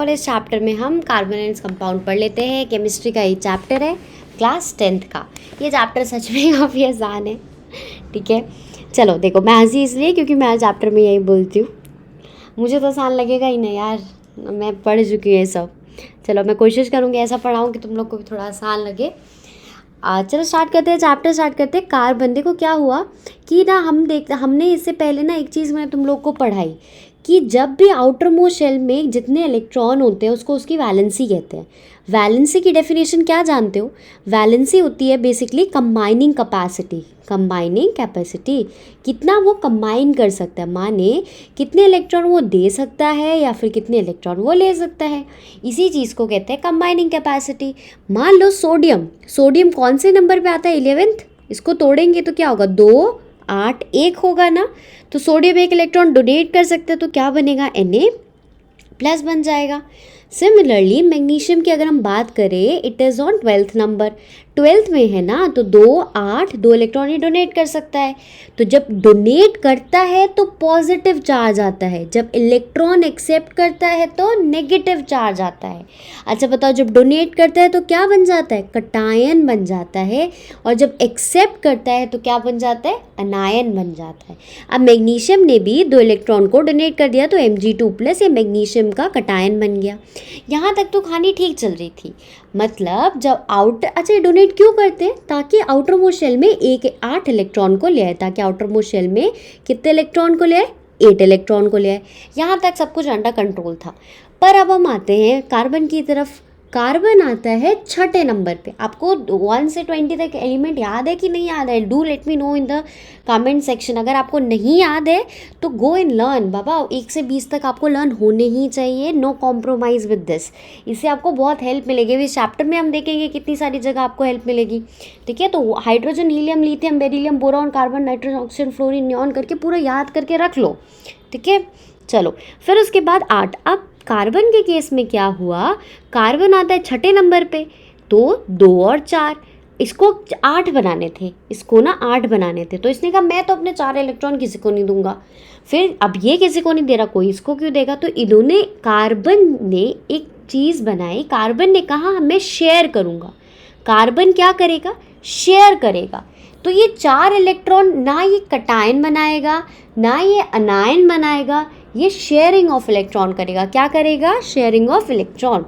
और इस चैप्टर में हम कार्बन एंड कंपाउंड पढ़ लेते हैं। केमिस्ट्री का ये चैप्टर है, क्लास 10th का। ये चैप्टर सच में काफ़ी आसान है, ठीक है। चलो देखो, मैं हंसी इसलिए क्योंकि मैं चैप्टर में यही बोलती हूँ, मुझे तो आसान लगेगा ही नहीं यार, मैं पढ़ चुकी हूँ ये सब। चलो मैं कोशिश करूँगी ऐसा पढ़ाऊँ कि तुम लोग को भी थोड़ा आसान लगे। चलो स्टार्ट करते हैं, चैप्टर स्टार्ट करते हैं। कार्बन, देखो क्या हुआ कि ना हमने इससे पहले ना एक चीज़ मैंने तुम लोग को पढ़ाई कि जब भी आउटर मोस्ट शेल में जितने इलेक्ट्रॉन होते हैं उसको उसकी वैलेंसी कहते हैं। वैलेंसी की डेफिनेशन क्या जानते हो? वैलेंसी होती है basically combining capacity. Combining capacity, कितना वो कंबाइन कर सकता है, माने कितने इलेक्ट्रॉन वो दे सकता है या फिर कितने इलेक्ट्रॉन वो ले सकता है, इसी चीज़ को कहते हैं कंबाइनिंग कैपेसिटी। मान लो सोडियम, सोडियम कौन से नंबर पे आता है? 11th। इसको तोड़ेंगे तो क्या होगा? 2 8 1 होगा ना। तो सोडियम एक इलेक्ट्रॉन डोनेट कर सकते हैं तो क्या बनेगा? Na+ बन जाएगा। सिमिलरली मैग्नीशियम की अगर हम बात करें, it is on 12th number. 12th में है ना, तो 2 8 2 इलेक्ट्रॉन ही डोनेट कर सकता है। तो जब डोनेट करता है तो पॉजिटिव चार्ज आता है, जब इलेक्ट्रॉन एक्सेप्ट करता है तो नेगेटिव चार्ज आता है। अच्छा बताओ, जब डोनेट करता है तो क्या बन जाता है? कटायन बन जाता है। और जब एक्सेप्ट करता है तो क्या बन जाता है? अनायन बन जाता है। अब मैग्नीशियम ने भी 2 इलेक्ट्रॉन को डोनेट कर दिया तो Mg2+ ये मैग्नीशियम का कटायन बन गया। यहाँ तक तो कहानी ठीक चल रही थी। मतलब जब अच्छा डोनेट क्यों करते हैं? ताकि आउटर मोस्ट शेल में 8 इलेक्ट्रॉन को ले आए, ताकि आउटर मोस्ट शेल में कितने इलेक्ट्रॉन को ले आए? 8 इलेक्ट्रॉन को ले आए। यहाँ तक सब कुछ अंडर कंट्रोल था। पर अब हम आते हैं कार्बन की तरफ। कार्बन आता है 6ठे नंबर पे। आपको 1 से 20 तक एलिमेंट याद है कि नहीं याद है? Do let me no in the comment section. अगर आपको नहीं याद है तो गो इन लर्न बाबा। 1 से 20 तक आपको लर्न होने ही चाहिए, नो कॉम्प्रोमाइज़ विद दिस। इससे आपको बहुत हेल्प मिलेगी। इस चैप्टर में हम देखेंगे कितनी सारी जगह आपको हेल्प मिलेगी, ठीक है। तो hydrogen, helium, lithium, beryllium, boron, carbon, nitrogen, oxygen, fluorine, neon करके पूरा याद करके रख लो, ठीक है। चलो फिर उसके बाद 8। अब कार्बन के केस में क्या हुआ? कार्बन आता है 6ठे नंबर पे, तो 2 और 4, इसको 8 बनाने थे, इसको ना 8 बनाने थे। तो इसने कहा मैं तो अपने 4 इलेक्ट्रॉन किसी को नहीं दूंगा। फिर अब ये किसी को नहीं दे रहा, कोई इसको क्यों देगा? तो इन्होंने, कार्बन ने एक चीज़ बनाई। कार्बन ने कहा मैं शेयर करूँगा। कार्बन क्या करेगा? शेयर करेगा। तो ये 4 इलेक्ट्रॉन ना ये कटायन बनाएगा ना ये अनायन बनाएगा, ये शेयरिंग ऑफ इलेक्ट्रॉन करेगा। क्या करेगा? शेयरिंग ऑफ इलेक्ट्रॉन,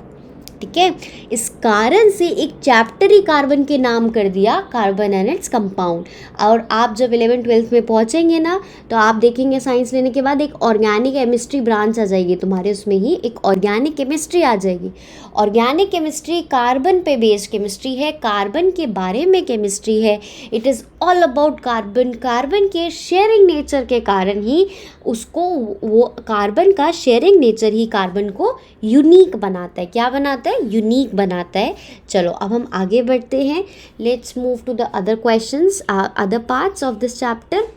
ठीक है। इस कारण से एक चैप्टर ही कार्बन के नाम कर दिया, कार्बन एंड इट्स कंपाउंड। और आप जब 11th 12th में पहुंचेंगे ना, तो आप देखेंगे साइंस लेने के बाद एक ऑर्गेनिक केमिस्ट्री ब्रांच आ जाएगी तुम्हारे, उसमें ही एक ऑर्गेनिक केमिस्ट्री आ जाएगी। ऑर्गेनिक केमिस्ट्री कार्बन पे बेस्ड केमिस्ट्री है, कार्बन के बारे में केमिस्ट्री है। It is all about carbon. Carbon के शेयरिंग नेचर के कारण ही उसको, वो कार्बन का शेयरिंग नेचर ही कार्बन को यूनिक बनाता है। क्या बनाता है? यूनिक बनाता है। चलो अब हम आगे बढ़ते हैं। Let's move to the other questions, other parts of this chapter.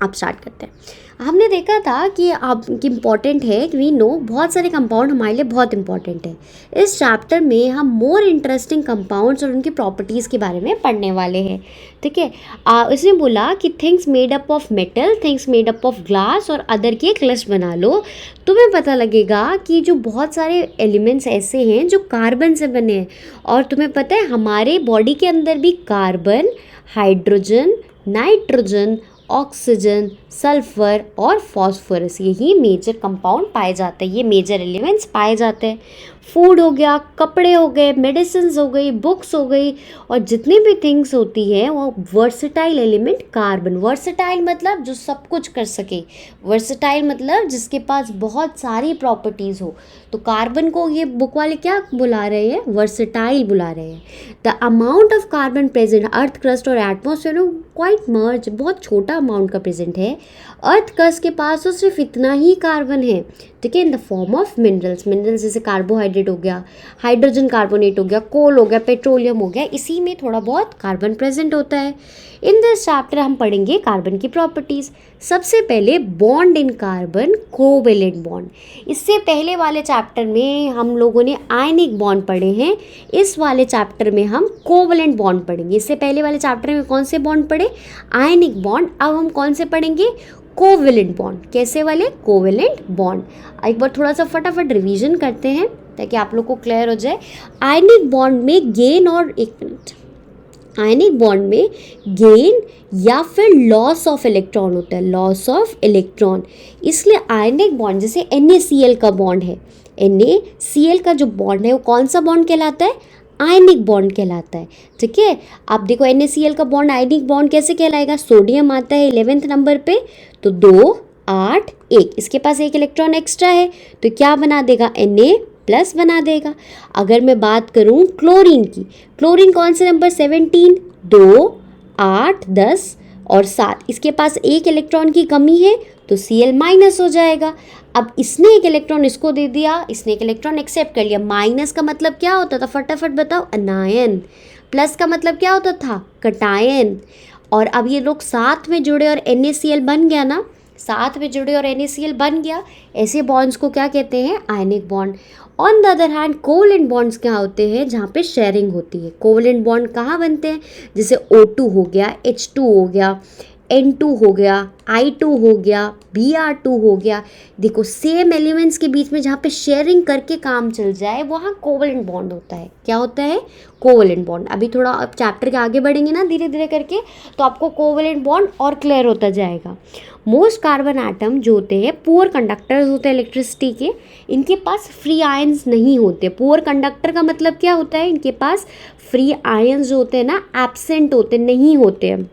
आप स्टार्ट करते हैं। हमने देखा था कि आप कि इम्पॉर्टेंट है कि वी नो, बहुत सारे कंपाउंड हमारे लिए बहुत इंपॉर्टेंट है। इस चैप्टर में हम मोर इंटरेस्टिंग कंपाउंड्स और उनकी प्रॉपर्टीज़ के बारे में पढ़ने वाले हैं, ठीक है। इसने बोला कि things made up of metal, things made up of glass और अदर की एक लिस्ट बना लो। तुम्हें पता लगेगा कि जो बहुत सारे एलिमेंट्स ऐसे हैं जो कार्बन से बने हैं। और तुम्हें पता है हमारे बॉडी के अंदर भी carbon, hydrogen, nitrogen, oxygen, sulphur और फॉस्फोरस, यही मेजर कंपाउंड पाए जाते हैं, ये मेजर एलिमेंट्स पाए जाते हैं। फूड हो गया, कपड़े हो गए, मेडिसिन्स हो गई, बुक्स हो गई, और जितनी भी थिंग्स होती हैं वो वर्सेटाइल एलिमेंट कार्बन। वर्सेटाइल मतलब जो सब कुछ कर सके, वर्सेटाइल मतलब जिसके पास बहुत सारी प्रॉपर्टीज़ हो। तो कार्बन को ये बुक वाले क्या बुला रहे हैं? वर्सेटाइल बुला रहे हैं। The amount of carbon present earth crust और एटमोसफेयर क्वाइट मर्ज, बहुत छोटा अमाउंट का प्रेजेंट है। अर्थ क्रस्ट के पास तो सिर्फ इतना ही कार्बन है, ठीक है, in the form of minerals. Minerals जैसे कार्बोहाइड्रेट हो गया, हाइड्रोजन कार्बोनेट हो गया, कोल हो गया, पेट्रोलियम हो गया, इसी में थोड़ा बहुत कार्बन प्रेजेंट होता है। इन दिस चैप्टर हम पढ़ेंगे कार्बन की प्रॉपर्टीज़। सबसे पहले bond in carbon, covalent bond. इससे पहले वाले चैप्टर में हम लोगों ने आयनिक बॉन्ड पढ़े हैं, इस वाले चैप्टर में हम कोवेलेंट बॉन्ड पढ़ेंगे। इससे पहले वाले चैप्टर में कौन से बॉन्ड पढ़े? Ionic bond. अब हम कौन से पढ़ेंगे? Covalent bond. कैसे वाले? Covalent bond. एक बार थोड़ा सा फटाफट रिवीजन करते हैं ताकि आप लोग को क्लियर हो जाए। आयनिक बॉन्ड में गेन और एक मिनट, आयनिक बॉन्ड में गेन या फिर लॉस ऑफ इलेक्ट्रॉन होता है, लॉस ऑफ इलेक्ट्रॉन। इसलिए आयनिक बॉन्ड, जैसे NaCl का बॉन्ड है, NaCl का जो बॉन्ड है वो कौन सा बॉन्ड कहलाता है? आयनिक बॉन्ड कहलाता है। ठीक है, आप देखो NaCl का बॉन्ड आयनिक बॉन्ड कैसे कहलाएगा? सोडियम आता है 11th नंबर पे, तो 2 8 1, इसके पास एक इलेक्ट्रॉन एक्स्ट्रा है तो क्या बना देगा? Na+ बना देगा। अगर मैं बात करूं क्लोरीन की, क्लोरीन कौन से नंबर? 17, 2 8 10 और 7, इसके पास एक इलेक्ट्रॉन की कमी है तो Cl- हो जाएगा। अब इसने एक इलेक्ट्रॉन इसको दे दिया, इसने एक इलेक्ट्रॉन एक्सेप्ट कर लिया। माइनस का मतलब क्या होता था? फटाफट बताओ, अनायन। प्लस का मतलब क्या होता था? कटायन। और अब ये लोग साथ में जुड़े और NaCl बन गया ना, साथ में जुड़े और NaCl बन गया, ऐसे बॉन्ड्स को क्या कहते हैं? Ionic bond. On the other hand covalent bonds क्या होते हैं? जहाँ पे शेयरिंग होती है। कोवेलेंट बॉन्ड कहाँ बनते हैं? जैसे O2 हो गया, H2 हो गया, N2 हो गया, I2 हो गया, Br2 हो गया। देखो सेम एलिमेंट्स के बीच में जहाँ पे शेयरिंग करके काम चल जाए वहाँ कोवेलेंट बॉन्ड होता है। क्या होता है? Covalent bond. अभी थोड़ा अब चैप्टर के आगे बढ़ेंगे ना धीरे धीरे करके, तो आपको कोवेलेंट बॉन्ड और क्लियर होता जाएगा। मोस्ट कार्बन एटम जो होते हैं पुअर कंडक्टर्स होते हैं इलेक्ट्रिसिटी के, इनके पास फ्री आयंस नहीं होते। पुअर कंडक्टर का मतलब क्या होता है? इनके पास फ्री आयंस जो होते हैं ना एब्सेंट होते, नहीं होते हैं।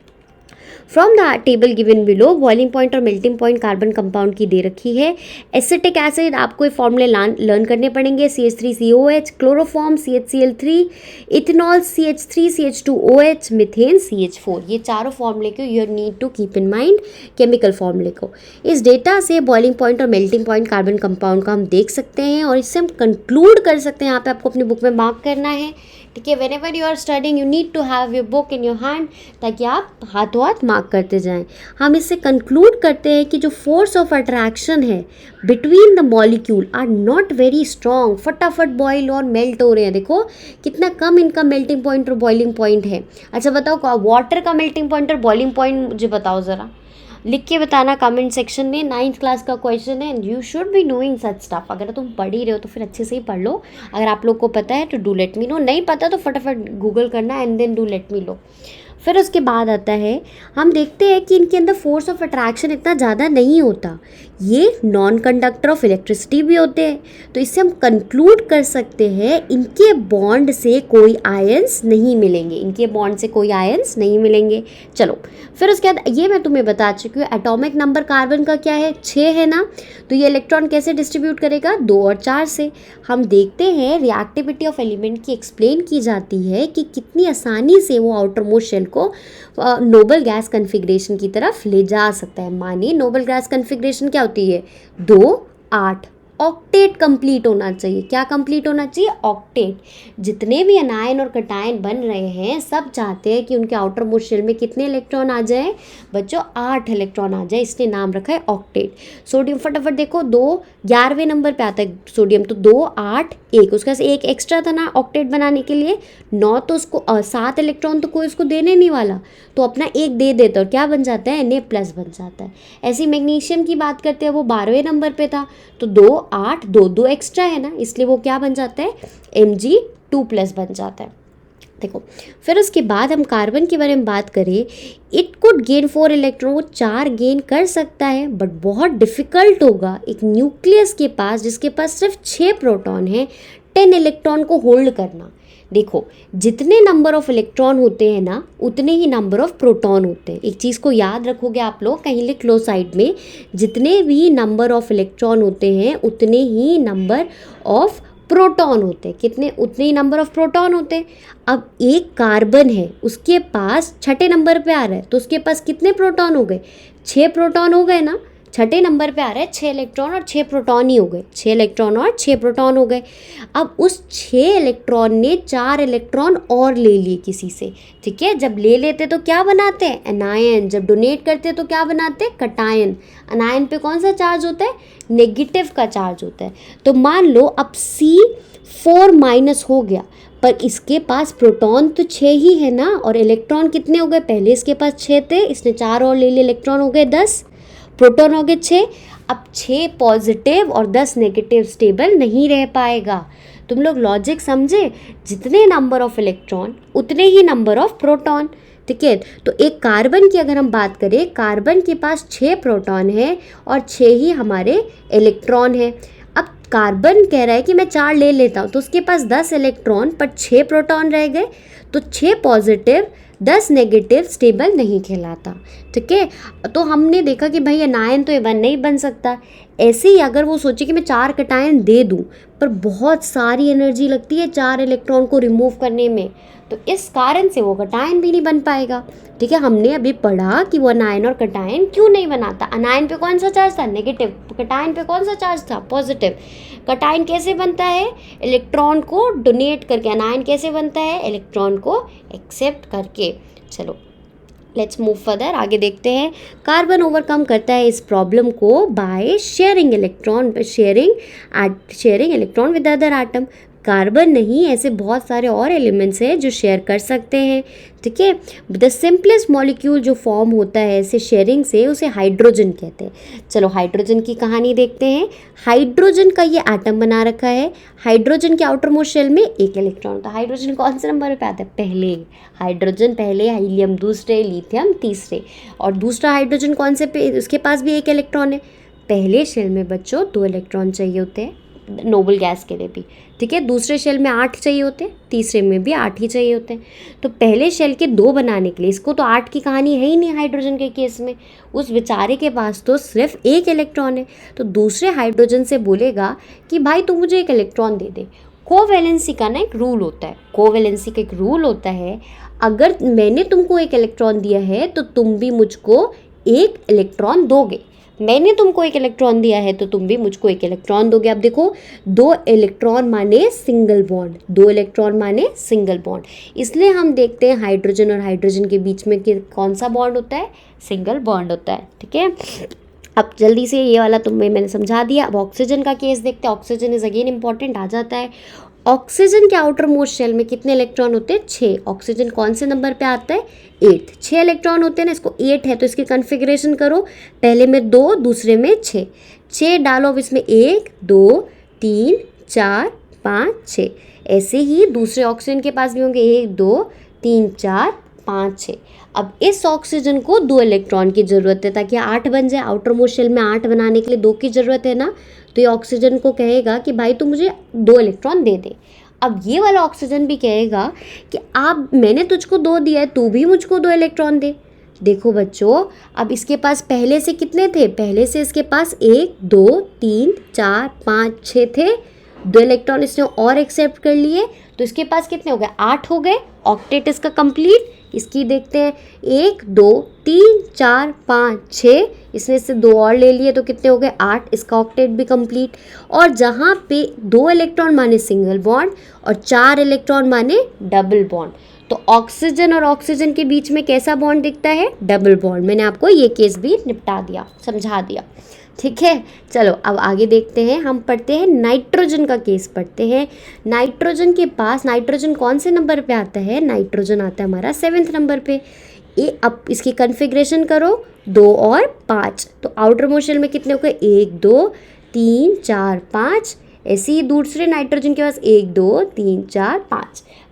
From the table given below boiling point और मेल्टिंग पॉइंट कार्बन कंपाउंड की दे रखी है। एसिटिक एसिड आपको ये फॉर्मूले लर्न करने पड़ेंगे। CH3COH, chloroform CHCl3, ethanol CH3CH2OH, methane CH4। ये चारों फॉर्मूले को you need to keep in mind, chemical फॉर्मूले को। इस डेटा से बॉइलिंग पॉइंट और मेल्टिंग पॉइंट कार्बन कंपाउंड का हम देख सकते हैं और इससे हम कंक्लूड कर सकते हैं। यहाँ पे आपको अपनी बुक में मार्क करना है। ठीक है, whenever you are studying you need to have your book in your hand ताकि आप हाथों हाथ मार्क करते जाएं। हम इससे कंक्लूड करते हैं कि जो फोर्स ऑफ अट्रैक्शन है between the molecule are not very strong. फटाफट बॉयल और मेल्ट हो रहे हैं। देखो कितना कम इनका मेल्टिंग पॉइंट और बॉइलिंग पॉइंट है। अच्छा बताओ वाटर का मेल्टिंग पॉइंट और बॉइलिंग पॉइंट मुझे बताओ ज़रा, लिख के बताना कमेंट सेक्शन में। 9th क्लास का क्वेश्चन है and you should be knowing such stuff. अगर तुम पढ़ ही रहे हो तो फिर अच्छे से ही पढ़ लो। अगर आप लोग को पता है तो डू लेट मी नो, नहीं पता तो फटाफट गूगल करना and then do let me know. फिर उसके बाद आता है, हम देखते हैं कि इनके अंदर फोर्स ऑफ अट्रैक्शन इतना ज़्यादा नहीं होता। ये नॉन कंडक्टर ऑफ इलेक्ट्रिसिटी भी होते हैं, तो इससे हम कंक्लूड कर सकते हैं इनके बॉन्ड से कोई आयंस नहीं मिलेंगे, इनके बॉन्ड से कोई आयंस नहीं मिलेंगे। चलो फिर उसके बाद ये मैं तुम्हें बता चुकी हूँ, एटॉमिक नंबर कार्बन का क्या है? 6 है ना, तो ये इलेक्ट्रॉन कैसे डिस्ट्रीब्यूट करेगा? 2 और 4 से। हम देखते हैं रिएक्टिविटी ऑफ एलिमेंट की एक्सप्लेन की जाती है कि कितनी आसानी से वो आउटर मोस्ट शेल को नोबल गैस कन्फिग्रेशन की तरफ ले जा सकता है। मानिए नोबल गैस कन्फिग्रेशन क्या होती है? 2 8 ऑक्टेट कंप्लीट होना चाहिए। क्या कंप्लीट होना चाहिए? ऑक्टेट। जितने भी अनायन और कटायन बन रहे हैं सब चाहते हैं कि उनके आउटर मोस्ट शेल में कितने इलेक्ट्रॉन आ जाए बच्चों? 8 इलेक्ट्रॉन आ जाए, इसने नाम रखा है ऑक्टेट। सोडियम फटाफट देखो 2 11वें नंबर पे आता है सोडियम, तो 2 8 1, उसके पास एक एक्स्ट्रा था ना ऑक्टेट बनाने के लिए 9, तो उसको 7 इलेक्ट्रॉन तो कोई उसको देने नहीं वाला, तो अपना एक दे देता और क्या बन जाता है? Na+ बन जाता है। ऐसी मैग्नीशियम की बात करते हैं, वो 12वें नंबर पे था, तो 2 8 2 2 एक्स्ट्रा है ना, इसलिए वो क्या बन जाता है? Mg2+ बन जाता है। देखो फिर उसके बाद हम कार्बन के बारे में बात करें, इट कुड गेन 4 इलेक्ट्रॉन, वो 4 गेन कर सकता है बट बहुत डिफिकल्ट होगा एक न्यूक्लियस के पास जिसके पास सिर्फ 6 प्रोटॉन है 10 इलेक्ट्रॉन को होल्ड करना। देखो जितने नंबर ऑफ इलेक्ट्रॉन होते हैं ना उतने ही नंबर ऑफ प्रोटॉन होते हैं। एक चीज़ को याद रखोगे आप लोग, कहीं लिख लो साइड में, जितने भी नंबर ऑफ इलेक्ट्रॉन होते हैं उतने ही नंबर ऑफ प्रोटॉन होते हैं। कितने? उतने ही नंबर ऑफ प्रोटॉन होते हैं। अब एक कार्बन है उसके पास 6ठे नंबर पे आ रहा है, तो उसके पास कितने प्रोटॉन हो गए? 6 प्रोटॉन हो गए ना। 6ठे नंबर पे आ रहा है, 6 इलेक्ट्रॉन और 6 प्रोटॉन ही हो गए, 6 इलेक्ट्रॉन और 6 प्रोटॉन हो गए। अब उस 6 इलेक्ट्रॉन ने 4 इलेक्ट्रॉन और ले लिए किसी से। ठीक है, जब ले लेते तो क्या बनाते हैं? एनायन। जब डोनेट करते तो क्या बनाते हैं? कटायन। अनायन पे कौन सा चार्ज होता है? नेगेटिव का चार्ज होता है। तो मान लो अब C4- हो गया, पर इसके पास प्रोटॉन तो 6 ही है ना, और इलेक्ट्रॉन कितने हो गए? पहले इसके पास 6 थे, इसने 4 और ले लिए, इलेक्ट्रॉन हो गए 10। प्रोटॉन हो गए 6। अब 6 पॉजिटिव और 10 नेगेटिव स्टेबल नहीं रह पाएगा। तुम लोग लॉजिक समझे, जितने नंबर ऑफ इलेक्ट्रॉन उतने ही नंबर ऑफ प्रोटॉन, ठीक है। तो एक कार्बन की अगर हम बात करें, कार्बन के पास 6 प्रोटॉन है और 6 ही हमारे इलेक्ट्रॉन है। अब कार्बन कह रहा है कि मैं 4 ले लेता हूँ, तो उसके पास 10 इलेक्ट्रॉन पर 6 प्रोटॉन रह गए, तो 6 पॉजिटिव 10 नेगेटिव स्टेबल नहीं कहलाता, ठीक है। तो हमने देखा कि भाई एनायन तो A1 नहीं बन सकता। ऐसे ही अगर वो सोचे कि मैं 4 कटायन दे दूं, पर बहुत सारी एनर्जी लगती है 4 इलेक्ट्रॉन को रिमूव करने में, तो इस कारण से वो कटायन भी नहीं बन पाएगा, ठीक है। हमने अभी पढ़ा कि वो अनायन और कटायन क्यों नहीं बनाता। अनायन पे कौन सा चार्ज था, नेगेटिव। कटायन पे कौन सा चार्ज था, पॉजिटिव। कटायन कैसे बनता है, इलेक्ट्रॉन को डोनेट करके। अनायन कैसे बनता है, इलेक्ट्रॉन को एक्सेप्ट करके। चलो लेट्स मूव फर्दर, आगे देखते हैं। कार्बन ओवरकम करता है इस प्रॉब्लम को by sharing electron with other atom. Carbon नहीं, ऐसे बहुत सारे और एलिमेंट्स हैं जो शेयर कर सकते हैं, ठीक है। द सिंपलेस्ट मॉलिक्यूल जो फॉर्म होता है ऐसे शेयरिंग से, उसे हाइड्रोजन कहते हैं। चलो हाइड्रोजन की कहानी देखते हैं। हाइड्रोजन का ये एटम बना रखा है। हाइड्रोजन के आउटर मोस्ट शेल में एक इलेक्ट्रॉन होता है। हाइड्रोजन कौन से नंबर पे आता है, पहले। हाइड्रोजन पहले, हीलियम दूसरे, लिथियम तीसरे। और दूसरा हाइड्रोजन कौन से पे, उसके पास भी एक इलेक्ट्रॉन है। पहले शेल में बच्चों 2 इलेक्ट्रॉन चाहिए होते हैं, नोबल गैस के लिए भी, ठीक है। दूसरे शेल में 8 चाहिए होते हैं, तीसरे में भी 8 ही चाहिए होते हैं। तो पहले शेल के 2 बनाने के लिए, इसको तो 8 की कहानी है ही नहीं हाइड्रोजन के केस में, उस बेचारे के पास तो सिर्फ एक इलेक्ट्रॉन है। तो दूसरे हाइड्रोजन से बोलेगा कि भाई तू मुझे एक इलेक्ट्रॉन दे दे। कोवैलेंसी का ना एक रूल होता है, कोवैलेंसी का एक रूल होता है, अगर मैंने तुमको एक इलेक्ट्रॉन दिया है तो तुम भी मुझको एक इलेक्ट्रॉन दोगे। मैंने तुमको एक इलेक्ट्रॉन दिया है तो तुम भी मुझको एक इलेक्ट्रॉन दोगे। अब देखो, 2 इलेक्ट्रॉन माने सिंगल बॉन्ड, 2 इलेक्ट्रॉन माने सिंगल बॉन्ड। इसलिए हम देखते हैं हाइड्रोजन और हाइड्रोजन के बीच में कि कौन सा बॉन्ड होता है, सिंगल बॉन्ड होता है, ठीक है। अब जल्दी से ये वाला तुम्हें मैंने समझा दिया। अब ऑक्सीजन का केस देखते हैं। ऑक्सीजन इज अगेन इंपॉर्टेंट आ जाता है। ऑक्सीजन के आउटर मोस्ट शेल में कितने इलेक्ट्रॉन होते हैं, 6। ऑक्सीजन कौन से नंबर पे आता है, 8। 6 इलेक्ट्रॉन होते हैं ना, इसको 8 है तो इसकी कन्फिग्रेशन करो, पहले में 2 दूसरे में 6। 6 डालो, अब इसमें 1 2 3 4 5 6। ऐसे ही दूसरे ऑक्सीजन के पास भी होंगे 1 2 3 4 5 6। अब इस ऑक्सीजन को 2 इलेक्ट्रॉन की ज़रूरत है ताकि 8 बन जाए। आउटर मोस्ट शेल में 8 बनाने के लिए 2 की ज़रूरत है ना, तो ये ऑक्सीजन को कहेगा कि भाई तू मुझे 2 इलेक्ट्रॉन दे दे। अब ये वाला ऑक्सीजन भी कहेगा कि आप, मैंने तुझको 2 दिया है, तू भी मुझको 2 इलेक्ट्रॉन दे। देखो बच्चों, अब इसके पास पहले से कितने थे, पहले से इसके पास 1 2 3 4 5 6 थे। 2 इलेक्ट्रॉन इसने और एक्सेप्ट कर लिए, तो इसके पास कितने हो गए, 8 हो गए। ऑक्टेट इसका कंप्लीट। इसकी देखते हैं, 1 2 3 4 5 6, इसमें से 2 और ले लिए तो कितने हो गए, 8। इसका ऑक्टेट भी कंप्लीट। और जहाँ पे 2 इलेक्ट्रॉन माने सिंगल बॉन्ड और 4 इलेक्ट्रॉन माने डबल बॉन्ड, तो ऑक्सीजन और ऑक्सीजन के बीच में कैसा बॉन्ड दिखता है, डबल बॉन्ड। मैंने आपको ये केस भी निपटा दिया, समझा दिया, ठीक है। चलो अब आगे देखते हैं। हम पढ़ते हैं नाइट्रोजन का केस पढ़ते हैं। नाइट्रोजन के पास, नाइट्रोजन कौन से नंबर पे आता है, नाइट्रोजन आता है हमारा 7वें नंबर पे। ये अब इसकी कन्फिग्रेशन करो, 2 और 5, तो आउटर मोस्ट शेल में कितने हो गए, 1 2 3 4 5। ऐसे ही दूसरे नाइट्रोजन के पास 1 2 3 4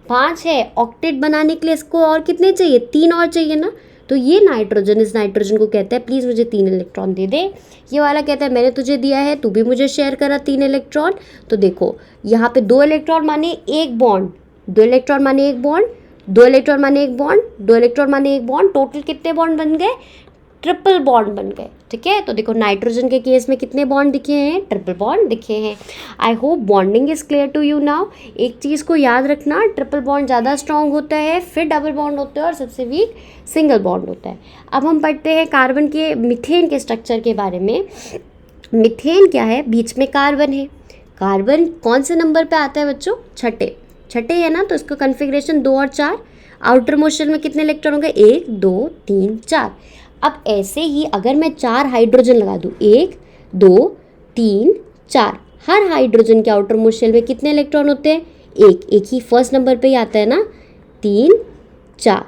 5 है। ऑक्टेट बनाने के लिए इसको और कितने चाहिए, 3 और चाहिए ना, तो ये नाइट्रोजन इस नाइट्रोजन को कहता है प्लीज़ मुझे 3 इलेक्ट्रॉन दे दे। ये वाला कहता है मैंने तुझे दिया है, तू भी मुझे शेयर करा 3 इलेक्ट्रॉन। तो देखो यहाँ पे 2 इलेक्ट्रॉन माने एक बॉन्ड, 2 इलेक्ट्रॉन माने एक बॉन्ड, 2 इलेक्ट्रॉन माने एक बॉन्ड, 2 इलेक्ट्रॉन माने एक बॉन्ड, टोटल कितने बॉन्ड बन गए, ट्रिपल बॉन्ड बन गए, ठीक है। तो देखो नाइट्रोजन के केस में कितने बॉन्ड दिखे हैं, ट्रिपल बॉन्ड दिखे हैं। I hope bonding is clear to you now. एक चीज़ को याद रखना, ट्रिपल बॉन्ड ज़्यादा स्ट्रॉन्ग होता है, फिर डबल बॉन्ड होता है और सबसे वीक सिंगल बॉन्ड होता है। अब हम पढ़ते हैं कार्बन के, मीथेन के स्ट्रक्चर के बारे में। मीथेन क्या है, बीच में कार्बन है। कार्बन कौन से नंबर पे आता है बच्चों, छठे है ना, तो इसका कन्फिग्रेशन 2 और 4। आउटर मोस्ट शेल में कितने इलेक्ट्रॉन हो गए, 1 2 3 4। अब ऐसे ही अगर मैं 4 हाइड्रोजन लगा दूँ, 1 2 3 4, हर हाइड्रोजन के आउटर मोस्ट शेल में कितने इलेक्ट्रॉन होते हैं, एक ही फर्स्ट नंबर पे ही आता है ना, 3 4।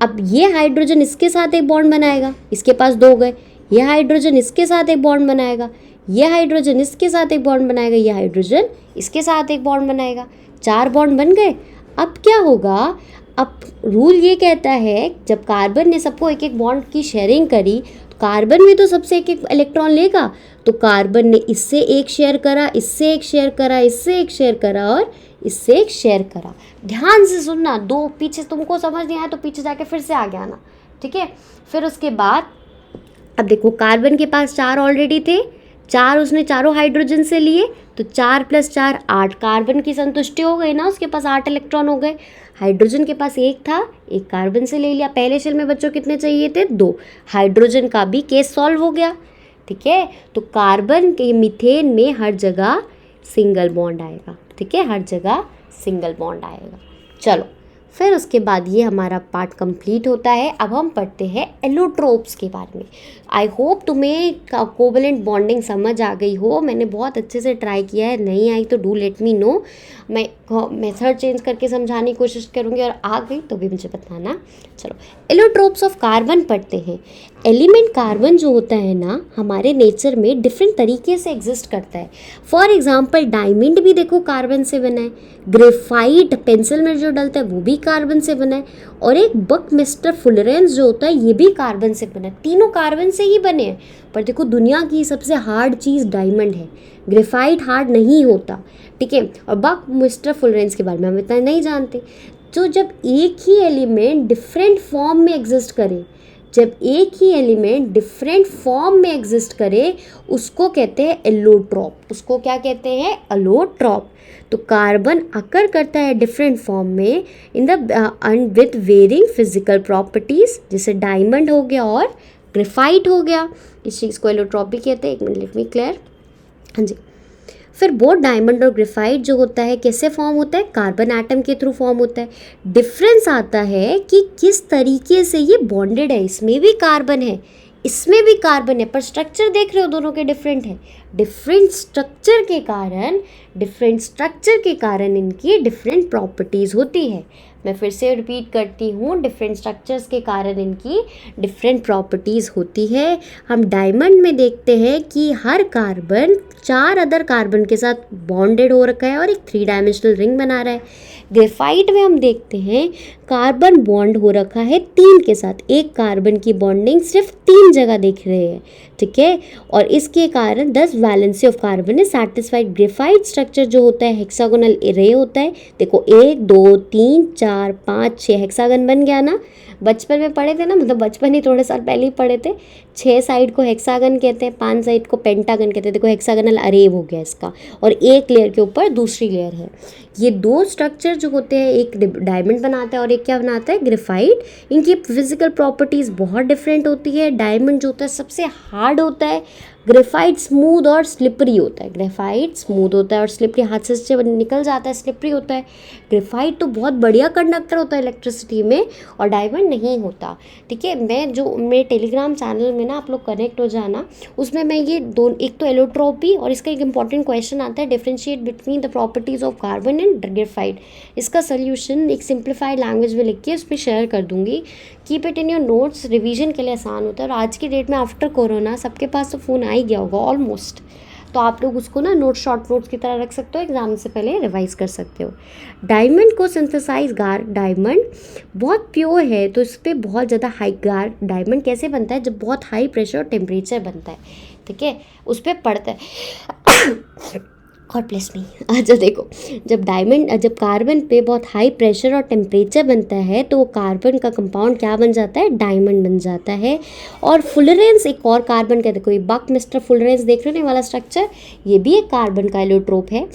अब ये हाइड्रोजन इसके साथ एक बॉन्ड बनाएगा, इसके पास 2 हो गए, यह हाइड्रोजन इसके साथ एक बॉन्ड बनाएगा, यह हाइड्रोजन इसके साथ एक बॉन्ड बनाएगा, यह हाइड्रोजन इसके साथ एक बॉन्ड बनाएगा, 4 बॉन्ड बन गए। अब क्या होगा, अब रूल ये कहता है जब कार्बन ने सबको एक एक बॉन्ड की शेयरिंग करी तो कार्बन भी तो सबसे एक एक इलेक्ट्रॉन लेगा, तो कार्बन ने इससे एक शेयर करा, इससे एक शेयर करा, इससे एक शेयर करा और इससे एक शेयर करा। ध्यान से सुनना, दो पीछे तुमको समझ नहीं आया तो पीछे जाके फिर से आगे आना, ठीक है। फिर उसके बाद अब देखो कार्बन के पास 4 ऑलरेडी थे, 4 उसने चारों हाइड्रोजन से लिए, तो 4 + 4 8, कार्बन की संतुष्टि हो गई ना, उसके पास 8 इलेक्ट्रॉन हो गए। हाइड्रोजन के पास 1 था, 1 कार्बन से ले लिया। पहले शेल में बच्चों कितने चाहिए थे, 2। हाइड्रोजन का भी केस सॉल्व हो गया, ठीक है। तो कार्बन के मीथेन में हर जगह सिंगल बॉन्ड आएगा, ठीक है, हर जगह सिंगल बॉन्ड आएगा। चलो फिर उसके बाद ये हमारा पार्ट कंप्लीट होता है। अब हम पढ़ते हैं एलोट्रोप्स के बारे में। आई होप तुम्हें कोवलेंट बॉन्डिंग समझ आ गई हो। मैंने बहुत अच्छे से ट्राई किया है, नहीं आई तो डू लेट मी नो, मैं मेथड चेंज करके समझाने की कोशिश करूँगी, और आ गई तो भी मुझे बताना। चलो एलोट्रोप्स ऑफ कार्बन पढ़ते हैं। एलिमेंट कार्बन जो होता है ना, हमारे नेचर में डिफरेंट तरीके से एग्जिस्ट करता है। फॉर एग्जांपल डायमंड भी देखो कार्बन से बना है, ग्रेफाइट पेंसिल में जो डलता है वो भी कार्बन से बना है, और एक बकमिस्टर फुलरेंस जो होता है ये भी कार्बन से बना है। तीनों कार्बन से ही बने हैं। पर देखो दुनिया की सबसे हार्ड चीज़ डायमंड है, ग्रेफाइट हार्ड नहीं होता, ठीक है। और बकमिस्टर फुलरेंस के बारे में हम इतना नहीं जानते। तो जब एक ही एलिमेंट डिफरेंट फॉर्म में एग्जिस्ट करे, जब एक ही एलिमेंट डिफरेंट फॉर्म में एग्जिस्ट करे उसको कहते हैं एलोट्रॉप। उसको क्या कहते हैं, एलोट्रॉप। तो कार्बन अकर करता है डिफरेंट फॉर्म में in the with varying physical properties, जैसे डायमंड हो गया और ग्रेफाइट हो गया, इस चीज़ को एलोट्रॉप भी कहते हैं। एक मिनट लेट मी क्लियर, हाँ जी। फिर बोथ डायमंड और ग्रेफाइट जो होता है कैसे फॉर्म होता है, कार्बन एटम के थ्रू फॉर्म होता है। डिफरेंस आता है कि किस तरीके से ये बॉन्डेड है, इसमें भी कार्बन है, इसमें भी कार्बन है, पर स्ट्रक्चर देख रहे हो दोनों के डिफरेंट है। डिफरेंट स्ट्रक्चर के कारण इनकी डिफरेंट प्रॉपर्टीज़ होती है। मैं फिर से रिपीट करती हूँ, डिफरेंट स्ट्रक्चर्स के कारण इनकी डिफरेंट प्रॉपर्टीज़ होती है। हम डायमंड में देखते हैं कि हर कार्बन 4 अदर कार्बन के साथ बॉन्डेड हो रखा है और एक 3 डायमेंशनल रिंग बना रहा है। ग्रेफाइट में हम देखते हैं कार्बन बॉन्ड हो रखा है 3 के साथ, एक कार्बन की बॉन्डिंग सिर्फ 3 जगह दिख रहे हैं, ठीक है। और इसके कारण 10 वैलेंसी ऑफ कार्बन है सेटिस्फाइड। ग्रेफाइट स्ट्रक्चर जो होता है हेक्सागोनल एरे होता है। देखो 1 2 3 4 5 6 हेक्सागन बन गया ना, बचपन में पढ़े थे ना, मतलब बचपन ही थोड़े साल पहले ही पढ़े थे। 6 साइड को हेक्सागन कहते हैं, 5 साइड को पेंटागन कहते हैं। देखो हेक्सागनल अरे हो गया इसका, और एक लेयर के ऊपर दूसरी लेयर है। ये 2 स्ट्रक्चर जो होते हैं, एक डायमंड बनाता है और एक क्या बनाता है, ग्रेफाइट। इनकी फिजिकल प्रॉपर्टीज़ बहुत डिफरेंट होती है। डायमंड जो होता है सबसे हार्ड होता है, ग्रेफाइट स्मूथ और स्लिपरी होता है। ग्रेफाइट स्मूथ होता है और स्लिपरी, हाथ से निकल जाता है, स्लिपरी होता है। ग्रेफाइट तो बहुत बढ़िया कंडक्टर होता है इलेक्ट्रिसिटी में, और डायमंड नहीं होता, ठीक है। मैं जो मेरे टेलीग्राम चैनल में ना आप लोग कनेक्ट हो जाना, उसमें मैं ये एक तो एलोट्रोपी और इसका एक इंपॉर्टेंट क्वेश्चन आता है, differentiate between the properties of carbon and graphite. इसका सोल्यूशन एक सिंप्लीफाइड लैंग्वेज में लिख के उस पर शेयर कर दूंगी। Keep it in your notes, revision के लिए आसान होता है। और आज की डेट में आफ्टर कोरोना सबके पास तो फ़ोन आ ही गया होगा ऑलमोस्ट, तो आप लोग उसको ना शॉर्ट नोट्स की तरह रख सकते हो, एग्जाम से पहले रिवाइज कर सकते हो। डायमंड को सिंथेसाइज डायमंड बहुत प्योर है, तो इस पर बहुत ज़्यादा हाई डायमंड कैसे बनता है, जब बहुत हाई प्रेशर और टेम्परेचर बनता है, ठीक है, उस पर पड़ता है। God bless me. अच्छा देखो, जब कार्बन पे बहुत हाई प्रेशर और टेम्परेचर बनता है तो वो कार्बन का कंपाउंड क्या बन जाता है, डायमंड बन जाता है। और फुलरेंस एक और कार्बन का, देखो ये बकमिस्टर फुलरेंस देख रहे हो ना वाला स्ट्रक्चर, ये भी एक कार्बन का एलोट्रोप है।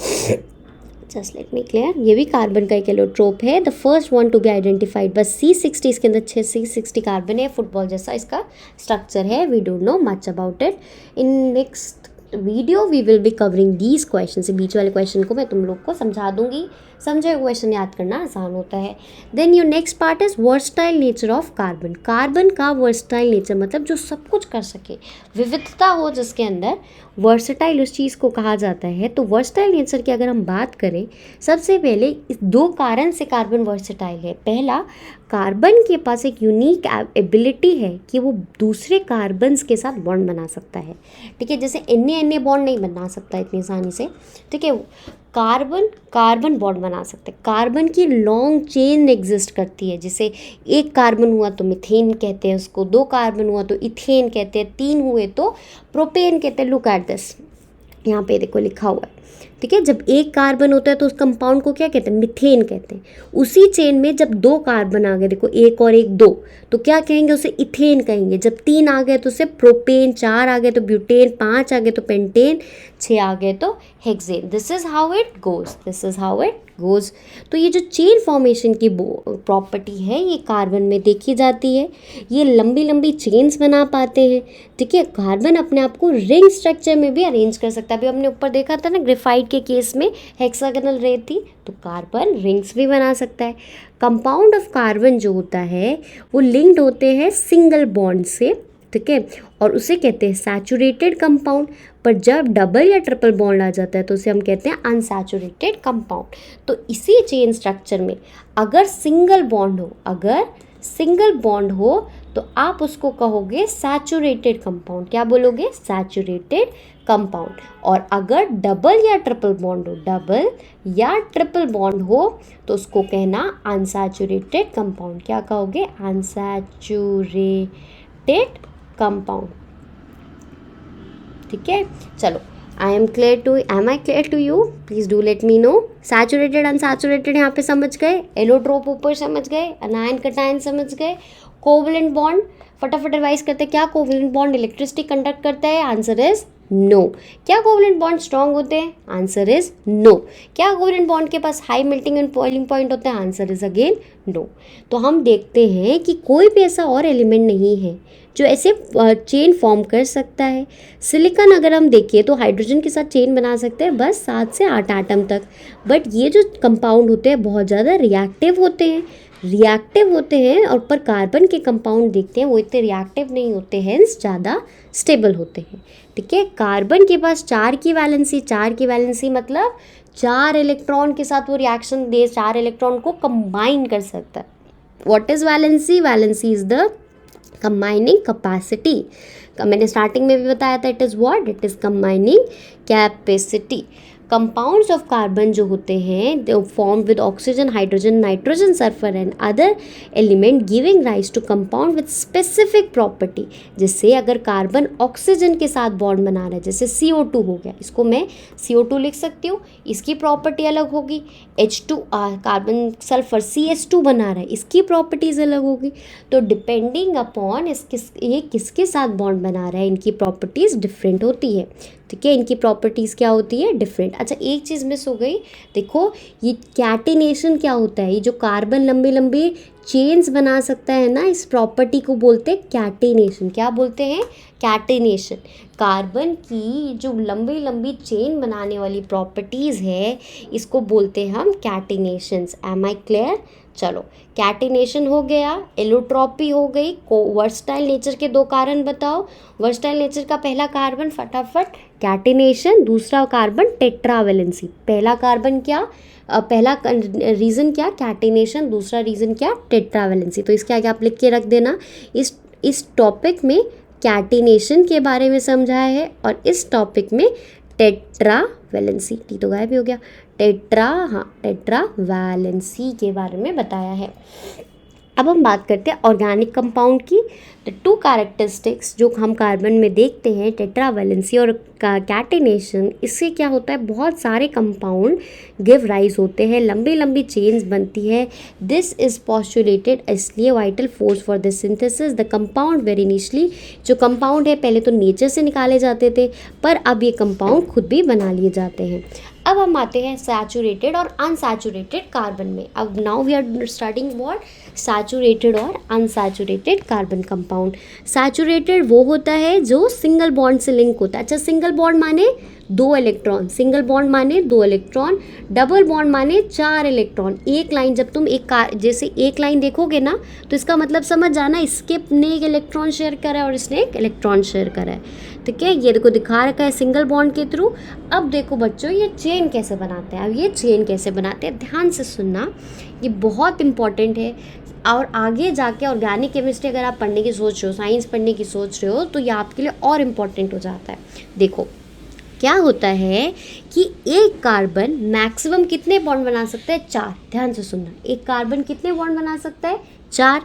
जस्ट लेट मी क्लियर, ये भी कार्बन का एक एलोट्रोप है। The first one to be identified, बस C60, इसके अंदर 6 कार्बन है, फुटबॉल जैसा इसका स्ट्रक्चर है। We don't know much about it. In next video we will be covering these question. से बीच वाले क्वेश्चन को मैं तुम लोग को समझा दूंगी, समझे क्वेश्चन याद करना आसान होता है। Then your next part is versatile nature of carbon. Carbon का वर्सटाइल नेचर मतलब जो सब कुछ कर सके, विविधता हो जिसके अंदर, वर्सटाइल उस चीज़ को कहा जाता है। तो वर्सटाइल नेचर की अगर हम बात करें, सबसे पहले इस 2 कारण से कार्बन वर्सटाइल है। पहला, कार्बन के पास एक यूनिक एबिलिटी है कि वो दूसरे कार्बन्स के साथ बॉन्ड बना सकता है, ठीक है। जैसे एन बॉन्ड नहीं बना सकता इतनी आसानी से, ठीक है। कार्बन कार्बन बॉन्ड बना सकते हैं। कार्बन की लॉन्ग चेन एग्जिस्ट करती है, जैसे एक कार्बन हुआ तो मीथेन कहते हैं उसको, 2 कार्बन हुआ तो इथेन कहते हैं, 3 हुए तो प्रोपेन कहते हैं। लुक एट दिस, यहाँ पे देखो लिखा हुआ है, ठीक है। जब एक कार्बन होता है तो उस कंपाउंड को क्या कहते हैं, मीथेन कहते हैं। उसी चेन में जब 2 कार्बन आ गए, देखो 1 और 1 2, तो क्या कहेंगे, उसे इथेन कहेंगे। जब 3 आ गए तो उसे प्रोपेन, 4 आ गए तो ब्यूटेन, 5 आ गए तो पेंटेन, 6 आ गए तो hexane. This is how it goes, this is how it goes. तो ये जो चेन फॉर्मेशन की प्रॉपर्टी है ये कार्बन में देखी जाती है। ये लंबी लंबी चेन्स बना पाते हैं, ठीक है। कार्बन अपने आप को रिंग स्ट्रक्चर में भी अरेंज कर सकता है। अभी हमने ऊपर देखा था ना ग्रेफाइट के केस में हेक्सागोनल रे थी, तो कार्बन रिंग्स भी बना सकता है। कंपाउंड ऑफ कार्बन जो होता है वो लिंक्ड होते हैं सिंगल बॉन्ड से, ठीक है, और उसे कहते हैं सैचुरेटेड कंपाउंड। पर जब डबल या ट्रिपल बॉन्ड आ जाता है तो उसे हम कहते हैं अनसैचुरेटेड कंपाउंड। तो इसी चेन स्ट्रक्चर में अगर सिंगल बॉन्ड हो तो आप उसको कहोगे सैचुरेटेड कंपाउंड। क्या बोलोगे, सैचुरेटेड कंपाउंड। और अगर डबल या ट्रिपल बॉन्ड हो तो उसको कहना अनसैचुरेटेड कंपाउंड। क्या कहोगे, अनसैचुरेटेड कंपाउंड, ठीक है। चलो, I am clear to you, please do let me know. Saturated unsaturated यहाँ पे समझ गए, एलोट्रोप ऊपर समझ गए, अनायन कटायन समझ गए। कोवलेंट बॉन्ड फटाफट रिवाइज करते हैं। क्या कोवलेंट बॉन्ड इलेक्ट्रिसिटी कंडक्ट करता है, आंसर इज नो। क्या कोवलेंट बॉन्ड स्ट्रॉन्ग होते हैं, आंसर इज नो। क्या कोवलेंट बॉन्ड के पास high melting and boiling point होता है, आंसर इज अगेन नो। तो हम देखते हैं कि कोई भी ऐसा और एलिमेंट नहीं है जो ऐसे चेन फॉर्म कर सकता है। सिलिकॉन अगर हम देखिए तो हाइड्रोजन के साथ चेन बना सकते हैं बस 7 से 8 एटम तक। बट ये जो कंपाउंड होते हैं बहुत ज़्यादा रिएक्टिव होते हैं और पर कार्बन के कंपाउंड देखते हैं वो इतने रिएक्टिव नहीं होते हैं, ज़्यादा स्टेबल होते हैं, ठीक है। कार्बन के पास 4 की वैलेंसी मतलब 4 इलेक्ट्रॉन के साथ वो रिएक्शन दे, 4 इलेक्ट्रॉन को कंबाइन कर सकता है। What is valency, valency is the combining capacity. मैंने स्टार्टिंग में भी बताया था, it is what, it is combining capacity. Compounds of carbon जो होते हैं they form with oxygen, hydrogen, nitrogen, sulphur and other element giving rise to compound with specific property. जैसे अगर कार्बन ऑक्सीजन के साथ बॉन्ड बना रहा है, जैसे CO2 हो गया, इसको मैं CO2 लिख सकती हूँ, इसकी प्रॉपर्टी अलग होगी। H2 कार्बन सल्फर CH2 बना रहा है, इसकी प्रॉपर्टीज़ अलग होगी। तो डिपेंडिंग अपॉन ये किसके साथ बॉन्ड बना रहा है, इनकी प्रॉपर्टीज़ डिफरेंट होती है, ठीक है। इनकी प्रॉपर्टीज़ क्या होती है, डिफरेंट। अच्छा, एक चीज़ मिस हो गई, देखो ये कैटिनेशन क्या होता है। ये जो कार्बन लंबे लंबे चेन्स बना सकता है ना, इस प्रॉपर्टी को बोलते हैं कैटिनेशन। क्या बोलते हैं, कैटिनेशन। कार्बन की जो लंबी लंबी चेन बनाने वाली प्रॉपर्टीज़ है इसको बोलते हैं हम कैटिनेशंस। Am I clear. चलो, कैटिनेशन हो गया, एलोट्रॉपी हो गई। वर्सटाइल नेचर के 2 कारण बताओ। वर्सटाइल नेचर का पहला कार्बन फटाफट कैटिनेशन, दूसरा कार्बन टेट्रावैलेंसी। पहला कार्बन क्या, पहला रीज़न क्या, कैटिनेशन, दूसरा रीज़न क्या, टेट्रावैलेंसी। तो इसके आगे आप लिख के रख देना। इस टॉपिक में कैटिनेशन के बारे में समझाया है और इस टॉपिक में टेट्रावैलेंसी, टी तो गायब भी हो गया, टेट्रावैलेंसी के बारे में बताया है। अब हम बात करते हैं ऑर्गेनिक कंपाउंड की। द 2 कैरेक्टरिस्टिक्स जो हम कार्बन में देखते हैं, टेट्रावैलेंसी और कैटिनेशन, इससे क्या होता है, बहुत सारे कंपाउंड गिव राइज होते हैं, लंबी लंबी चेन्स बनती है। दिस इज पॉस्टुलेटेड, इसलिए vital force for this synthesis. The compound very initially, जो कंपाउंड है पहले तो नेचर से निकाले जाते थे, पर अब ये कंपाउंड खुद भी बना लिए जाते हैं। अब हम आते हैं सैचुरेटेड और अनसैचुरेटेड कार्बन में। अब now we are starting what, saturated और अनसैचुरेटेड कार्बन कंपाउंड। सैचुरेटेड वो होता है जो सिंगल बॉन्ड से लिंक होता है। अच्छा, सिंगल बॉन्ड माने 2 इलेक्ट्रॉन, सिंगल बॉन्ड माने 2 इलेक्ट्रॉन, डबल बॉन्ड माने 4 इलेक्ट्रॉन। एक लाइन, जब तुम जैसे एक लाइन देखोगे ना तो इसका मतलब समझ जाना, इसके ने एक इलेक्ट्रॉन शेयर करा है और इसने एक इलेक्ट्रॉन शेयर करा है, ठीक है। ये देखो दिखा रखा है सिंगल बॉन्ड के थ्रू। अब देखो बच्चों, ये चेन कैसे बनाते हैं। अब ये चेन कैसे बनाते हैं, ध्यान से सुनना, ये बहुत इंपॉर्टेंट है। और आगे जाके ऑर्गेनिक केमिस्ट्री अगर आप पढ़ने की सोच रहे हो, साइंस पढ़ने की सोच रहे हो, तो ये आपके लिए और इम्पॉर्टेंट हो जाता है। देखो क्या होता है कि एक कार्बन मैक्सिमम कितने बॉन्ड बना सकता है? 4। ध्यान से सुनना, एक कार्बन कितने बॉन्ड बना सकता है? 4।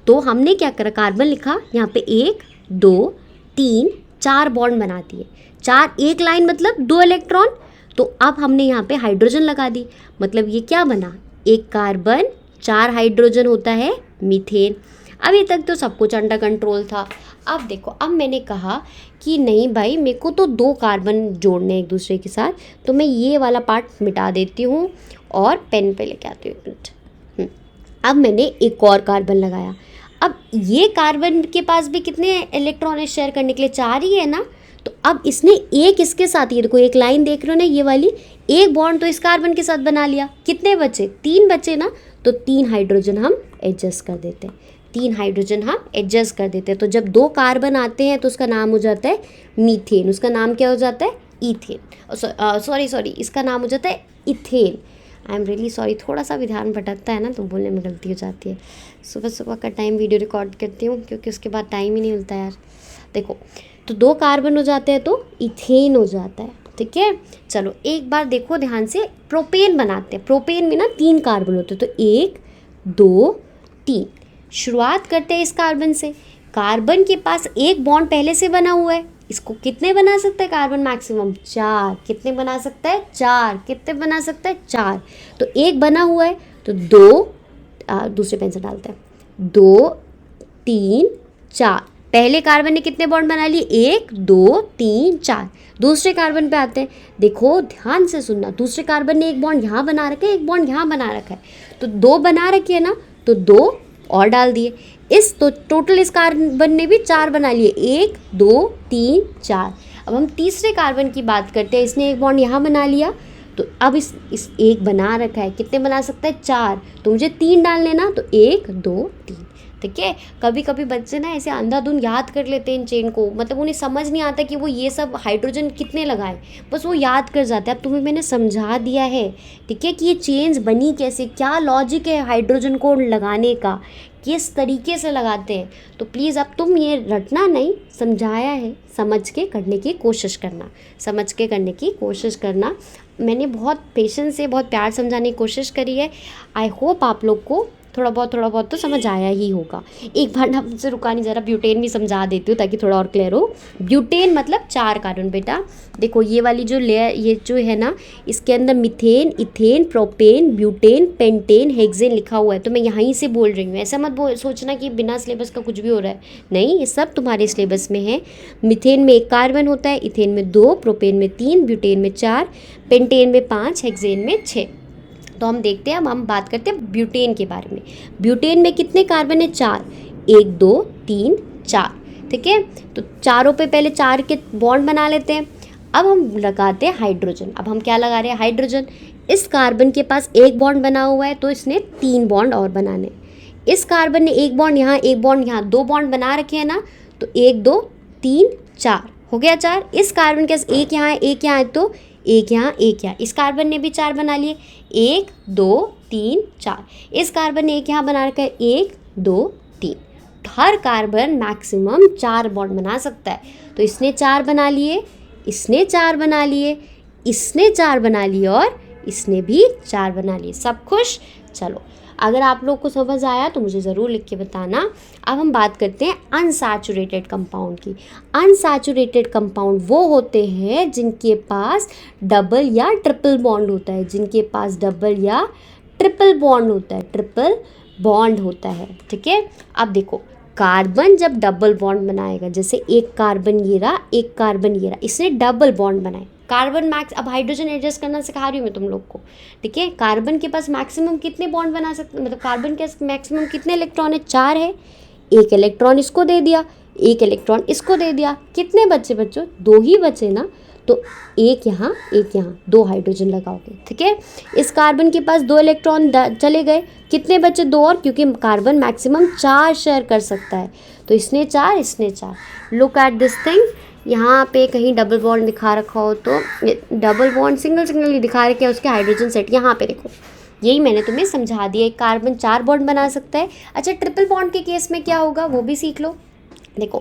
तो हमने क्या करा, कार्बन लिखा, यहाँ पे 1 2 3 4 बॉन्ड बना दिए। 4 एक लाइन मतलब 2 इलेक्ट्रॉन। तो अब हमने यहाँ पे हाइड्रोजन लगा दी, मतलब ये क्या बना, एक कार्बन 4 हाइड्रोजन होता है मीथेन। अभी तक तो सब कुछ अंडर कंट्रोल था। अब देखो, अब मैंने कहा कि नहीं भाई, मेरे को तो 2 कार्बन जोड़ने हैं एक दूसरे के साथ, तो मैं ये वाला पार्ट मिटा देती हूँ और पेन पे लेके आती हूँ। अब मैंने एक और कार्बन लगाया। अब ये कार्बन के पास भी कितने इलेक्ट्रॉन है शेयर करने के लिए? 4 ही है ना। तो अब इसने एक इसके साथ, ये देखो एक लाइन देख रहे हो ना, ये वाली, एक बॉन्ड तो इस कार्बन के साथ बना लिया। कितने बचे? 3 बचे ना। तो 3 हाइड्रोजन हम एडजस्ट कर देते हैं, 3 हाइड्रोजन हम एडजस्ट कर देते हैं। तो जब 2 कार्बन आते हैं तो उसका नाम हो जाता है मीथेन। उसका नाम क्या हो जाता है? ईथेन। सॉरी, इसका नाम हो जाता है ethane. I am really sorry, थोड़ा सा भी ध्यान भटकता है ना तो बोलने में गलती हो जाती है। सुबह सुबह का टाइम वीडियो रिकॉर्ड करती हूँ क्योंकि उसके बाद टाइम ही नहीं मिलता यार। देखो, तो 2 कार्बन हो जाते हैं तो इथेन हो जाता है। ठीक है, चलो एक बार देखो ध्यान से, प्रोपेन बनाते हैं। प्रोपेन में ना 3 कार्बन होते हैं, तो 1 2 3। शुरुआत करते हैं इस कार्बन से। कार्बन के पास एक बॉन्ड पहले से बना हुआ है, इसको कितने बना सकता है कार्बन मैक्सिमम? 4। कितने बना सकता है? 4। कितने बना सकता है? 4। तो एक बना हुआ है तो 2, दूसरे पेन से डालते हैं, 2 3 4। पहले कार्बन ने कितने बॉन्ड बना लिए? 1 2 3 4। दूसरे कार्बन पे आते हैं, देखो ध्यान से सुनना, दूसरे कार्बन ने एक बॉन्ड यहाँ बना रखा है, एक बॉन्ड यहाँ बना रखा है, तो 2 बना रखी है ना, तो 2 और डाल दिए। इस तो टोटल इस कार्बन ने भी 4 बना लिए, 1 2 3 4। अब हम तीसरे कार्बन की बात करते हैं, इसने एक बॉन्ड यहाँ बना लिया, तो अब इस एक बना रखा है, कितने बना सकता है? 4। तो मुझे 3 डालने ना, तो 1 2 3। ठीक है, कभी कभी बच्चे ना ऐसे अंधाधुंध याद कर लेते हैं इन चेन को, मतलब उन्हें समझ नहीं आता कि वो ये सब हाइड्रोजन कितने लगाएं, बस वो याद कर जाते हैं। अब तुम्हें मैंने समझा दिया है, ठीक है, कि ये चेन्स बनी कैसे, क्या लॉजिक है हाइड्रोजन को लगाने का, किस तरीके से लगाते हैं। तो प्लीज़ अब तुम ये रटना नहीं, समझाया है, समझ के करने की कोशिश करना, समझ के करने की कोशिश करना। मैंने बहुत पेशेंस से, बहुत प्यार समझाने की कोशिश करी है। आई होप आप लोग को थोड़ा बहुत तो समझ आया ही होगा। एक बार ना मुझसे रुका नहीं, ज़रा ब्यूटेन भी समझा देती हूँ ताकि थोड़ा और क्लियर हो। ब्यूटेन मतलब 4 कार्बन बेटा। देखो ये वाली जो लेयर, ये जो है ना, इसके अंदर methane, ethane, propane, butane, pentane, hexane लिखा हुआ है, तो मैं यहीं से बोल रही हूँ। ऐसा मत सोचना कि बिना सिलेबस का कुछ भी हो रहा है, नहीं, ये सब तुम्हारे सिलेबस में है। मीथेन में 1 कार्बन होता है, इथेन में 2, प्रोपेन में 3, ब्यूटेन में 4, पेंटेन में 5, हेक्सेन में 6। तो हम देखते हैं, अब हम बात करते हैं ब्यूटेन के बारे में। ब्यूटेन में कितने कार्बन है? 4, 1 2 3 4। ठीक है, तो चारों पे पहले 4 के बॉन्ड बना लेते हैं। अब हम लगाते हैं हाइड्रोजन। अब हम क्या लगा रहे हैं? हाइड्रोजन। इस कार्बन के पास एक बॉन्ड बना हुआ है, तो इसने 3 बॉन्ड और बनाने। इस कार्बन ने एक बॉन्ड यहाँ, एक बॉन्ड यहाँ, 2 बॉन्ड बना रखे हैं ना, तो 1 2 3 4 हो गया 4। इस कार्बन के पास एक यहाँ है, एक यहाँ है, तो एक यहाँ, एक यहाँ। इस कार्बन ने भी 4 बना लिए, 1 2 3 4। इस कार्बन ने एक यहाँ बना रखा है, 1 2 3। हर कार्बन मैक्सिमम 4 बॉन्ड बना सकता है, तो इसने 4 बना लिए, इसने 4 बना लिए, इसने 4 बना लिए और इसने भी 4 बना लिए। सब खुश? चलो, अगर आप लोग को समझ आया तो मुझे ज़रूर लिख के बताना। अब हम बात करते हैं अनसैचुरेटेड कंपाउंड की। अनसैचुरेटेड कंपाउंड वो होते हैं जिनके पास डबल या ट्रिपल बॉन्ड होता है, जिनके पास डबल या ट्रिपल बॉन्ड होता है, ट्रिपल बॉन्ड होता है। ठीक है, अब देखो, कार्बन जब डबल बॉन्ड बनाएगा, जैसे एक कार्बन ये रहा, एक कार्बन ये रहा, इसने डबल बॉन्ड बनाए। कार्बन मैक्स, अब हाइड्रोजन एडजस्ट करना सिखा रही हूँ मैं तुम लोग को। ठीक है, कार्बन के पास मैक्सिमम कितने बॉन्ड बना सकते, मतलब कार्बन के पास मैक्सिमम कितने इलेक्ट्रॉन है? 4 है। 1 इलेक्ट्रॉन इसको दे दिया, 1 इलेक्ट्रॉन इसको दे दिया, कितने बच्चे बच्चों? 2 ही बचे ना, तो एक यहाँ, एक यहाँ, 2 हाइड्रोजन लगाओगे। ठीक है, इस कार्बन के पास 2 इलेक्ट्रॉन चले गए, कितने बचे? 2 और, क्योंकि कार्बन मैक्सिमम 4 शेयर कर सकता है, तो इसने 4, इसने 4। लुक एट दिस थिंग, यहाँ पे कहीं डबल बॉन्ड दिखा रखा हो तो डबल बॉन्ड, सिंगल सिंगल ही दिखा रखे हैं उसके हाइड्रोजन सेट। यहाँ पे देखो, यही मैंने तुम्हें समझा दिया। एक कार्बन 4 बॉन्ड बना सकता है। अच्छा, ट्रिपल बॉन्ड के केस में क्या होगा वो भी सीख लो। देखो,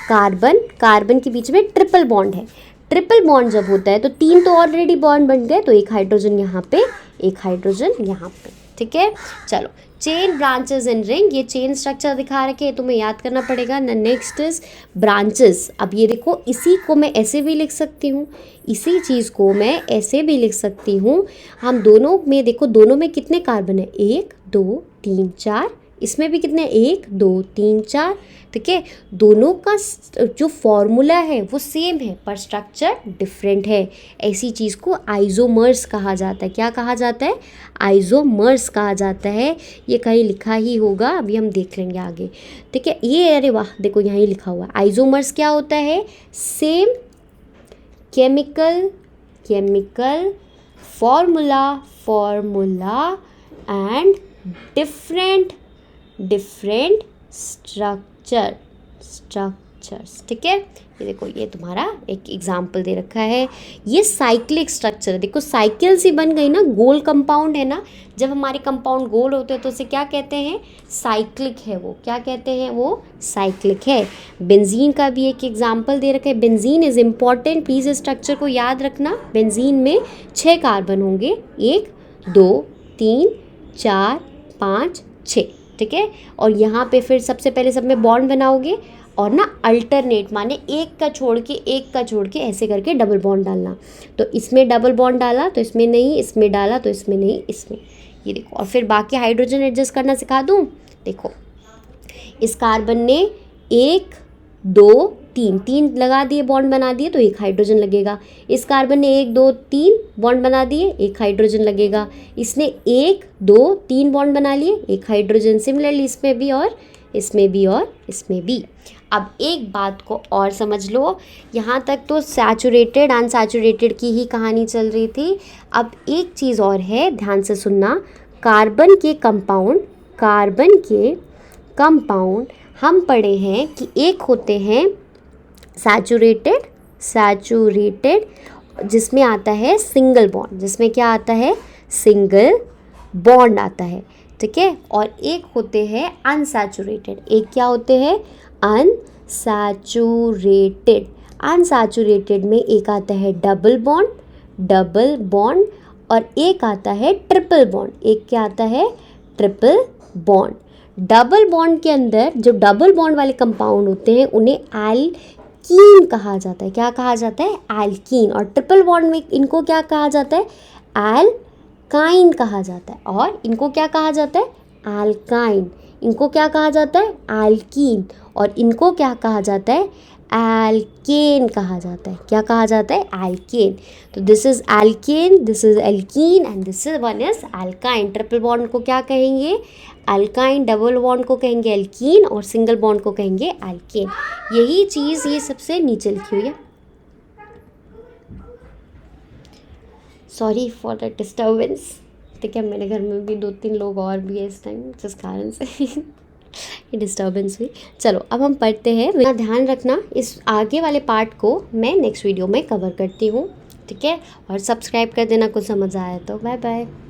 कार्बन कार्बन के बीच में ट्रिपल बॉन्ड है। ट्रिपल बॉन्ड जब होता है तो 3 तो ऑलरेडी बॉन्ड बन गए, तो एक हाइड्रोजन यहाँ पे, एक हाइड्रोजन यहाँ पे, ठीक है। चलो, चेन, ब्रांचेस एंड रिंग, ये चेन स्ट्रक्चर दिखा रखे, तुम्हें याद करना पड़ेगा। Next is branches. अब ये देखो, इसी को मैं ऐसे भी लिख सकती हूँ, इसी चीज़ को मैं ऐसे भी लिख सकती हूँ। हम दोनों में देखो, दोनों में कितने कार्बन है, 1 2 3 4, इसमें भी कितने, 1 2 3 4, ठीक है। दोनों का जो फॉर्मूला है वो सेम है पर स्ट्रक्चर डिफरेंट है। ऐसी चीज़ को आइसोमर्स कहा जाता है। क्या कहा जाता है, आइसोमर्स कहा जाता है। ये कहीं लिखा ही होगा, अभी हम देख लेंगे आगे, ठीक है। ये अरे वाह, देखो यहाँ ही लिखा हुआ है। आइसोमर्स क्या होता है, same chemical formula and different structures, ठीक है। ये देखो, ये तुम्हारा एक एग्जाम्पल दे रखा है। ये साइक्लिक स्ट्रक्चर है। देखो, साइकिल सी बन गई ना, गोल कंपाउंड है ना। जब हमारे कंपाउंड गोल होते हैं तो उसे क्या कहते हैं, साइक्लिक है वो। क्या कहते हैं वो, साइक्लिक है। बेंजीन का भी एक एग्जाम्पल दे रखा है। बेंजीन इज इम्पॉर्टेंट, प्लीज़ इस स्ट्रक्चर को याद रखना। बेंजीन में 6 कार्बन होंगे, 1 2 3 4 5 6, ठीक है। और यहाँ पे फिर सबसे पहले सब में बॉन्ड बनाओगे और ना अल्टरनेट, माने एक का छोड़ के ऐसे करके डबल बॉन्ड डालना। तो इसमें डबल बॉन्ड डाला तो इसमें नहीं, इसमें डाला तो इसमें नहीं, इसमें। ये देखो, और फिर बाकी हाइड्रोजन एडजस्ट करना सिखा दूँ। देखो, इस कार्बन ने 1 2 3 लगा दिए, बॉन्ड बना दिए, तो एक हाइड्रोजन लगेगा। इस कार्बन ने 1 2 3 बॉन्ड बना दिए, एक हाइड्रोजन लगेगा। इसने 1 2 3 बॉन्ड बना लिए, एक हाइड्रोजन। सिमिलरली इसमें भी और इसमें भी और इसमें भी। अब एक बात को और समझ लो, यहाँ तक तो सैचुरेटेड अनसैचुरेटेड की ही कहानी चल रही थी। अब एक चीज़ और है, ध्यान से सुनना। कार्बन के कंपाउंड हम पढ़े हैं कि एक होते हैं सैचुरेटेड जिसमें आता है सिंगल बॉन्ड, जिसमें क्या आता है, सिंगल बॉन्ड आता है, ठीक है। और एक होते हैं अनसैचुरेटेड। एक क्या होते हैं, अनसैचुरेटेड में एक आता है डबल बॉन्ड और एक आता है ट्रिपल बॉन्ड। एक क्या आता है, ट्रिपल बॉन्ड। डबल बॉन्ड के अंदर जो डबल बॉन्ड वाले कंपाउंड होते हैं उन्हें एल्कीन कहा जाता है। क्या कहा जाता है, एल्कीन। और ट्रिपल बॉन्ड में इनको क्या कहा जाता है, एल्काइन कहा जाता है। और इनको क्या कहा जाता है, एल्काइन। इनको क्या कहा जाता है, एल्कीन। और इनको क्या कहा जाता है, एल्केन कहा जाता है। क्या कहा जाता है, एल्केन। तो this is alkane, this is alkene and this is one is alkyne. Triple bond को क्या कहेंगे, एल्काइन। डबल बॉन्ड को कहेंगे एल्कीन और सिंगल बॉन्ड को कहेंगे एल्केन। यही चीज़ ये सबसे नीचे लिखी हुई है। सॉरी फॉर द डिस्टर्बेंस, ठीक है। मेरे घर में भी 2-3 लोग और भी है इस टाइम, जिस कारण से ये डिस्टर्बेंस हुई। चलो, अब हम पढ़ते हैं। मेरा ध्यान रखना, इस आगे वाले पार्ट को मैं नेक्स्ट वीडियो में कवर करती हूँ, ठीक है। और सब्सक्राइब कर देना कुछ समझ आया तो। Bye bye.